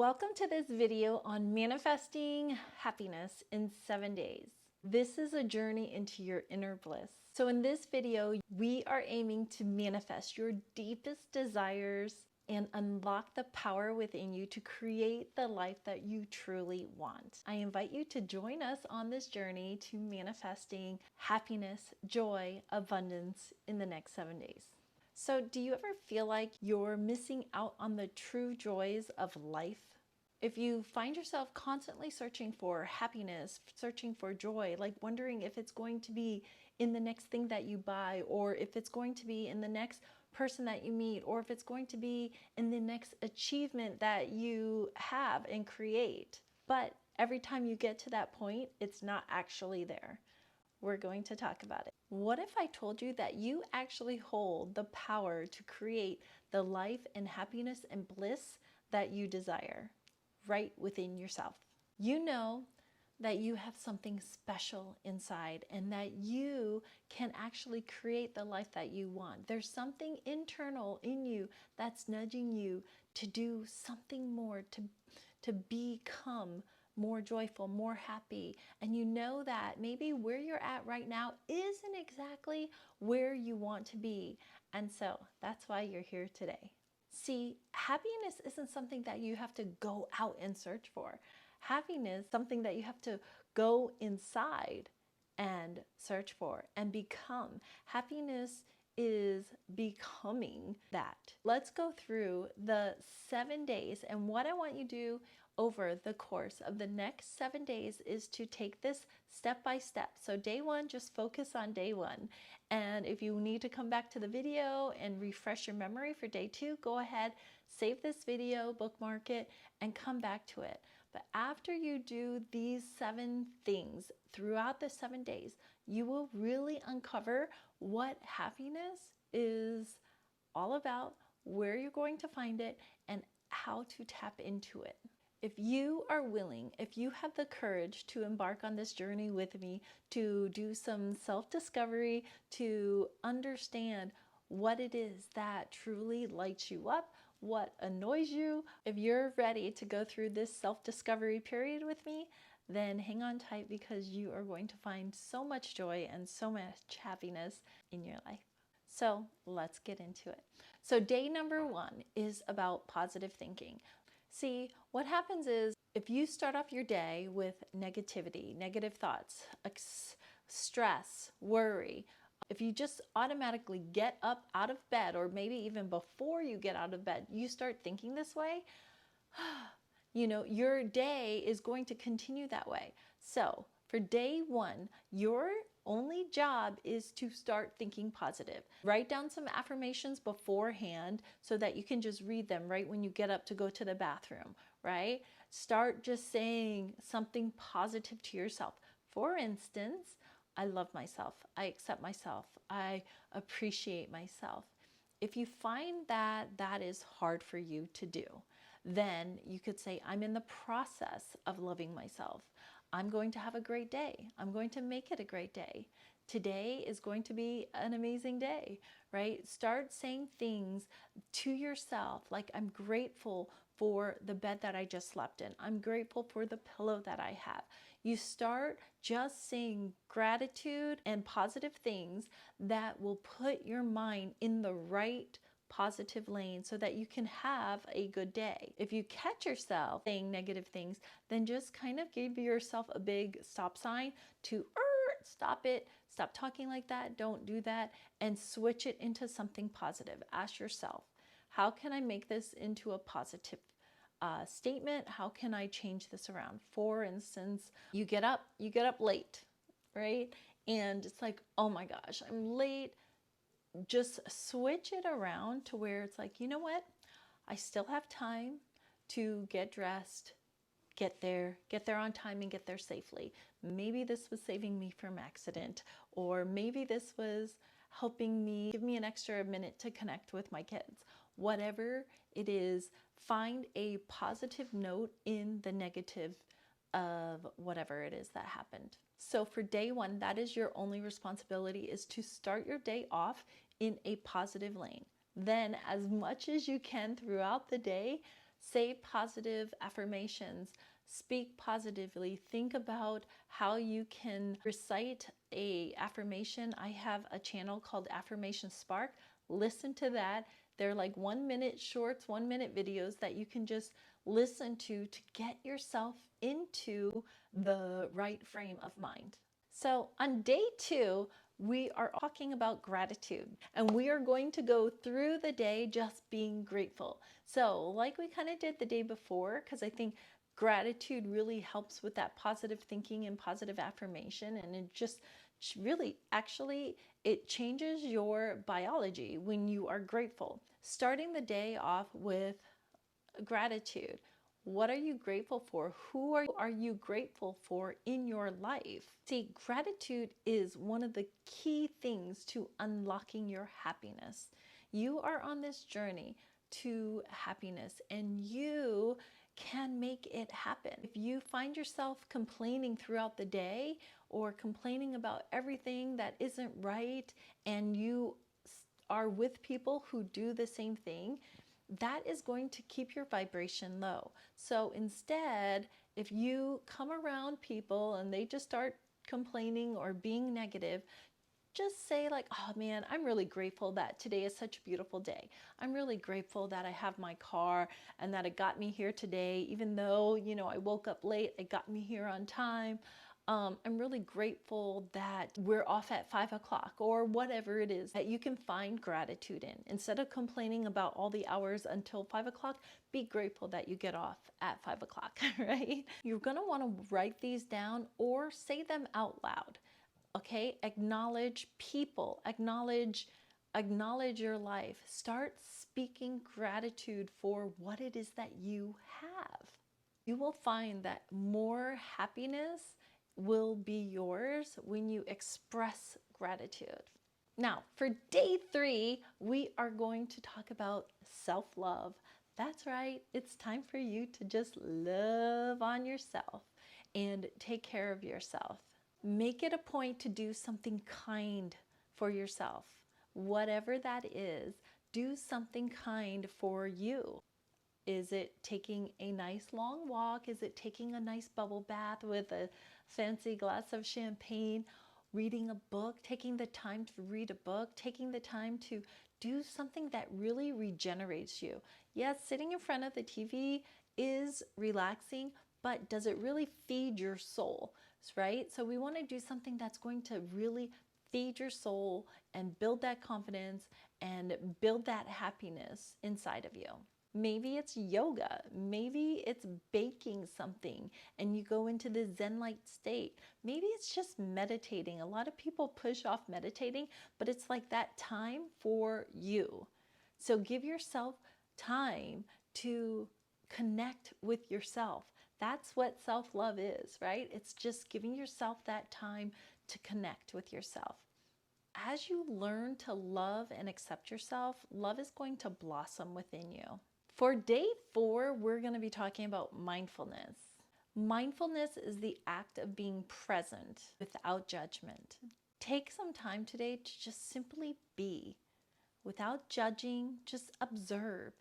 Welcome to this video on manifesting happiness in 7 days. This is a journey into your inner bliss. So in this video, we are aiming to manifest your deepest desires and unlock the power within you to create the life that you truly want. I invite you to join us on this journey to manifesting happiness, joy, abundance in the next 7 days. So do you ever feel like you're missing out on the true joys of life? If you find yourself constantly searching for happiness, searching for joy, like wondering if it's going to be in the next thing that you buy, or if it's going to be in the next person that you meet, or if it's going to be in the next achievement that you have and create, but every time you get to that point, it's not actually there. We're going to talk about it. What if I told you that you actually hold the power to create the life and happiness and bliss that you desire right within yourself? You know that you have something special inside and that you can actually create the life that you want. There's something internal in you that's nudging you to do something more, to become more joyful, more happy. And you know that maybe where you're at right now isn't exactly where you want to be. And so that's why you're here today. See, happiness isn't something that you have to go out and search for. Happiness is something that you have to go inside and search for and become. Happiness is becoming that. Let's go through the 7 days, and what I want you to do over the course of the next 7 days is to take this step by step. So day one, just focus on day one. And if you need to come back to the video and refresh your memory for day two, go ahead, save this video, bookmark it, and come back to it. But after you do these 7 things throughout the 7 days, you will really uncover what happiness is all about, where you're going to find it, and how to tap into it. If you are willing, if you have the courage to embark on this journey with me, to do some self-discovery, to understand what it is that truly lights you up, what annoys you, if you're ready to go through this self-discovery period with me, then hang on tight because you are going to find so much joy and so much happiness in your life. So let's get into it. So day number 1 is about positive thinking. See, what happens is if you start off your day with negativity, negative thoughts, stress, worry, if you just automatically get up out of bed, or maybe even before you get out of bed, you start thinking this way, your day is going to continue that way. So for day 1, your only job is to start thinking positive. Write down some affirmations beforehand so that you can just read them right when you get up to go to the bathroom, right? Start just saying something positive to yourself. For instance, I love myself, I accept myself, I appreciate myself. If you find that that is hard for you to do, then you could say, I'm in the process of loving myself. I'm going to have a great day. I'm going to make it a great day. Today is going to be an amazing day, right? Start saying things to yourself like, I'm grateful for the bed that I just slept in. I'm grateful for the pillow that I have. You start just saying gratitude and positive things that will put your mind in the right positive lane so that you can have a good day. If you catch yourself saying negative things, then just kind of give yourself a big stop sign to stop it, stop talking like that, don't do that, and switch it into something positive. Ask yourself, how can I make this into a positive statement? How can I change this around? For instance, you get up late, right? And it's like, oh my gosh, I'm late. Just switch it around to where it's like, you know what? I still have time to get dressed, get there on time and get there safely. Maybe this was saving me from accident, or maybe this was helping me, give me an extra minute to connect with my kids. Whatever it is, find a positive note in the negative of whatever it is that happened. So for day 1, that is your only responsibility, is to start your day off in a positive lane. Then as much as you can throughout the day, Say positive affirmations. Speak positively. Think about how you can recite a affirmation. I have a channel called Affirmation Spark. Listen to that. They're like 1-minute shorts, 1-minute videos that you can just listen to get yourself into the right frame of mind. So on day 2, we are talking about gratitude, and we are going to go through the day just being grateful. So like we kind of did the day before, because I think gratitude really helps with that positive thinking and positive affirmation, and it just really actually it changes your biology when you are grateful. Starting the day off with gratitude. What are you grateful for? Who are you grateful for in your life? See, gratitude is one of the key things to unlocking your happiness. You are on this journey to happiness, and you can make it happen. If you find yourself complaining throughout the day or complaining about everything that isn't right, and you are with people who do the same thing, that is going to keep your vibration low. So instead, if you come around people and they just start complaining or being negative, just say like, oh man, I'm really grateful that today is such a beautiful day. I'm really grateful that I have my car and that it got me here today. Even though, I woke up late, it got me here on time. I'm really grateful that we're off at 5 o'clock, or whatever it is that you can find gratitude in. Instead of complaining about all the hours until 5 o'clock, be grateful that you get off at 5 o'clock, right? You're gonna wanna write these down or say them out loud, okay? Acknowledge people, acknowledge your life. Start speaking gratitude for what it is that you have. You will find that more happiness will be yours when you express gratitude. Now, for day 3, we are going to talk about self-love. That's right, it's time for you to just love on yourself and take care of yourself. Make it a point to do something kind for yourself. Whatever that is, do something kind for you. Is it taking a nice long walk? Is it taking a nice bubble bath with a fancy glass of champagne? Reading a book, taking the time to read a book, taking the time to do something that really regenerates you. Yes, sitting in front of the TV is relaxing, but does it really feed your soul, right? So we want to do something that's going to really feed your soul and build that confidence and build that happiness inside of you. Maybe it's yoga. Maybe it's baking something and you go into the Zen-like state. Maybe it's just meditating. A lot of people push off meditating, but it's like that time for you. So give yourself time to connect with yourself. That's what self-love is, right? It's just giving yourself that time to connect with yourself. As you learn to love and accept yourself, love is going to blossom within you. For day 4, we're going to be talking about mindfulness. Mindfulness is the act of being present without judgment. Take some time today to just simply be. Without judging, just observe.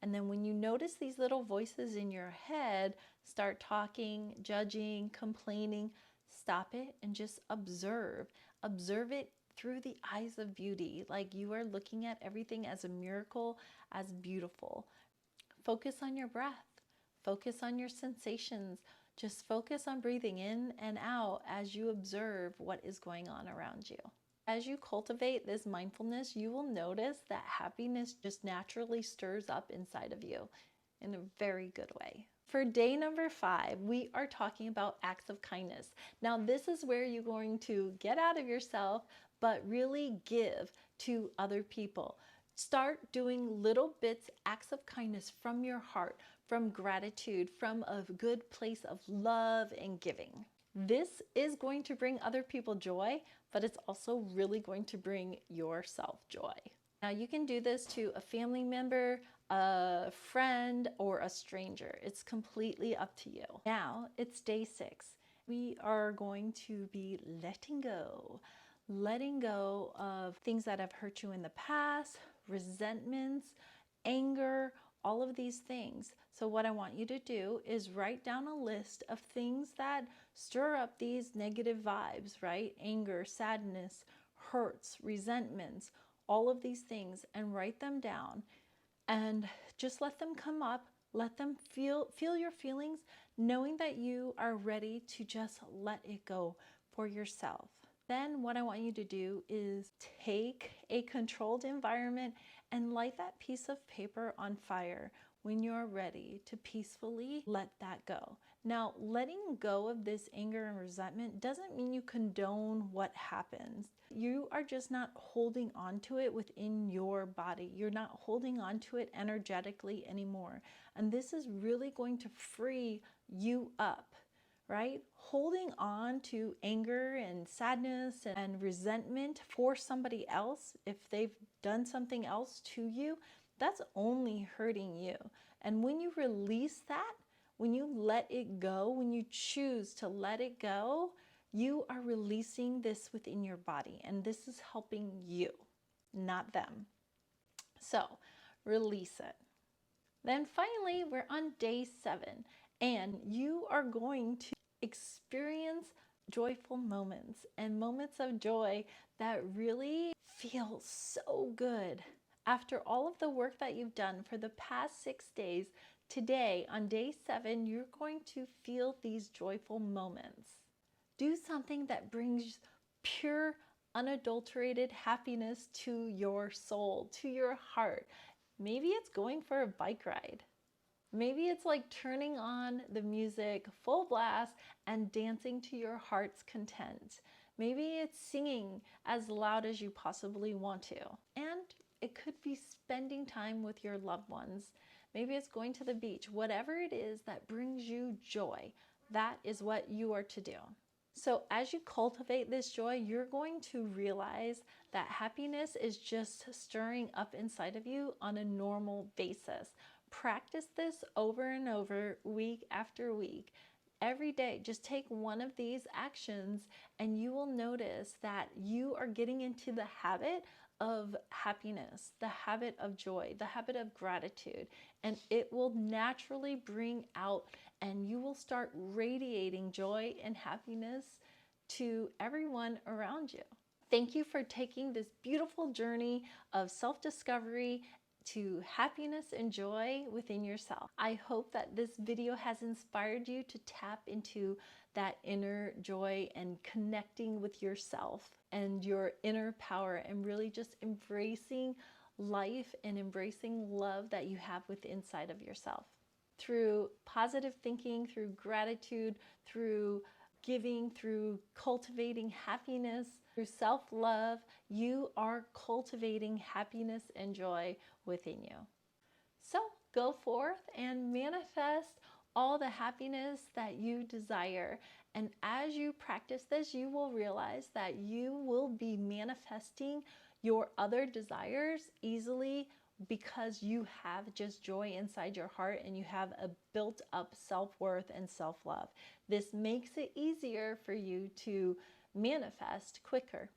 And then when you notice these little voices in your head start talking, judging, complaining, stop it and just observe. Observe it through the eyes of beauty, like you are looking at everything as a miracle, as beautiful. Focus on your breath. Focus on your sensations. Just focus on breathing in and out as you observe what is going on around you. As you cultivate this mindfulness, you will notice that happiness just naturally stirs up inside of you in a very good way. For day number 5, we are talking about acts of kindness. Now, this is where you're going to get out of yourself, but really give to other people. Start doing little bits, acts of kindness from your heart, from gratitude, from a good place of love and giving. This is going to bring other people joy, but it's also really going to bring yourself joy. Now you can do this to a family member, a friend, or a stranger. It's completely up to you. Now it's day 6. We are going to be letting go of things that have hurt you in the past, resentments, anger, all of these things. So what I want you to do is write down a list of things that stir up these negative vibes, right? Anger, sadness, hurts, resentments, all of these things, and write them down and just let them come up. Let them feel your feelings, knowing that you are ready to just let it go for yourself. Then what I want you to do is take a controlled environment and light that piece of paper on fire when you're ready to peacefully let that go. Now, letting go of this anger and resentment doesn't mean you condone what happens. You are just not holding on to it within your body. You're not holding on to it energetically anymore. And this is really going to free you up, right? Holding on to anger and sadness and resentment for somebody else, if they've done something else to you, that's only hurting you. And when you release that, when you let it go, when you choose to let it go, you are releasing this within your body, and this is helping you, not them. So release it. Then finally, we're on day 7, and you are going to experience joyful moments and moments of joy that really feel so good. After all of the work that you've done for the past 6 days, today on day 7, you're going to feel these joyful moments. Do something that brings pure, unadulterated happiness to your soul, to your heart. Maybe it's going for a bike ride. Maybe it's like turning on the music full blast and dancing to your heart's content. Maybe it's singing as loud as you possibly want to. And it could be spending time with your loved ones. Maybe it's going to the beach. Whatever it is that brings you joy, that is what you are to do. So as you cultivate this joy, you're going to realize that happiness is just stirring up inside of you on a normal basis. Practice this over and over, week after week. Every day, just take one of these actions and you will notice that you are getting into the habit of happiness, the habit of joy, the habit of gratitude, and it will naturally bring out, and you will start radiating joy and happiness to everyone around you. Thank you for taking this beautiful journey of self-discovery to happiness and joy within yourself. I hope that this video has inspired you to tap into that inner joy and connecting with yourself and your inner power, and really just embracing life and embracing love that you have within inside of yourself. Through positive thinking, through gratitude, through giving, through cultivating happiness, through self-love, you are cultivating happiness and joy within you. So go forth and manifest all the happiness that you desire. And as you practice this, you will realize that you will be manifesting your other desires easily, because you have just joy inside your heart and you have a built up self-worth and self-love. This makes it easier for you to manifest quicker.